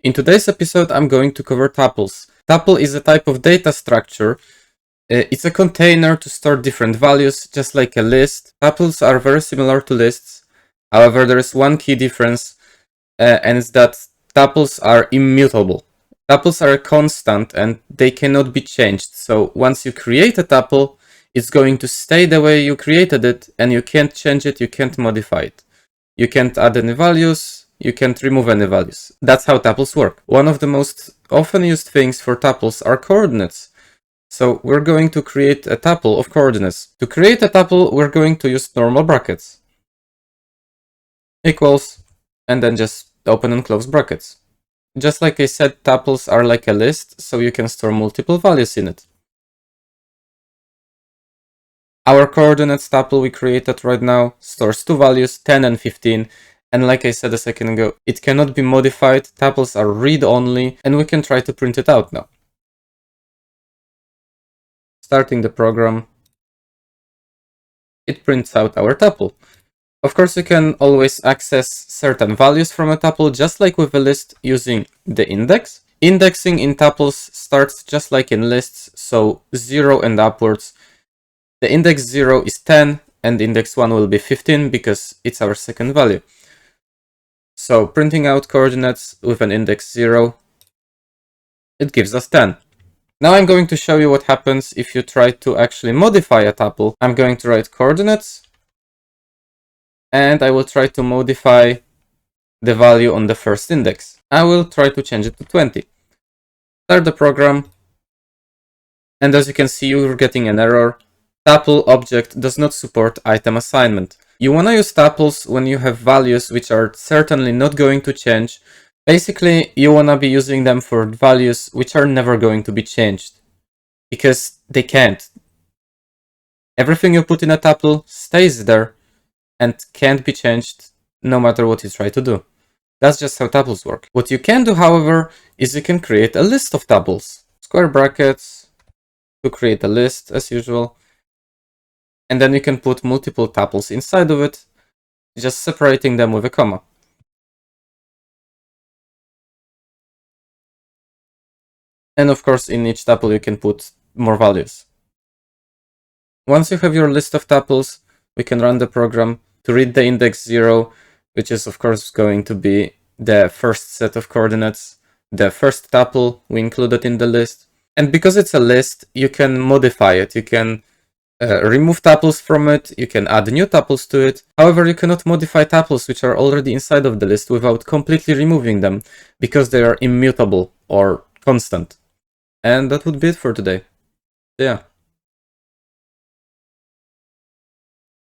In today's episode, I'm going to cover tuples. Tuple is a type of data structure. It's a container to store different values, just like a list. Tuples are very similar to lists. However, there is one key difference, and it's that tuples are immutable. Tuples are a constant and they cannot be changed. So once you create a tuple, it's going to stay the way you created it, and you can't change it, you can't modify it. You can't add any values, you can't remove any values. That's how tuples work. One of the most often used things for tuples are coordinates. So we're going to create a tuple of coordinates. To create a tuple, we're going to use normal brackets. Equals, and then just open and close brackets. Just like I said, tuples are like a list, so you can store multiple values in it. Our coordinates tuple we created right now stores two values, 10 and 15, and like I said a second ago, it cannot be modified, tuples are read-only, and we can try to print it out now. Starting the program, it prints out our tuple. Of course, you can always access certain values from a tuple, just like with a list, using the index. Indexing in tuples starts just like in lists, so 0 and upwards. The index 0 is 10, and index 1 will be 15 because it's our second value. So printing out coordinates with an index 0, it gives us 10. Now I'm going to show you what happens if you try to actually modify a tuple. I'm going to write coordinates, and I will try to modify the value on the first index. I will try to change it to 20. Start the program, and as you can see, you're getting an error. Tuple object does not support item assignment. You want to use tuples when you have values which are certainly not going to change. Basically, you want to be using them for values which are never going to be changed, because they can't. Everything you put in a tuple stays there and can't be changed no matter what you try to do. That's just how tuples work. What you can do, however, is you can create a list of tuples. Square brackets to create a list as usual. And then you can put multiple tuples inside of it, just separating them with a comma. And of course, in each tuple you can put more values. Once you have your list of tuples, we can run the program to read the index 0, which is of course going to be the first set of coordinates, the first tuple we included in the list. And because it's a list, you can modify it. You can remove tuples from it, you can add new tuples to it. However, you cannot modify tuples which are already inside of the list without completely removing them, because they are immutable or constant. And that would be it for today. Yeah.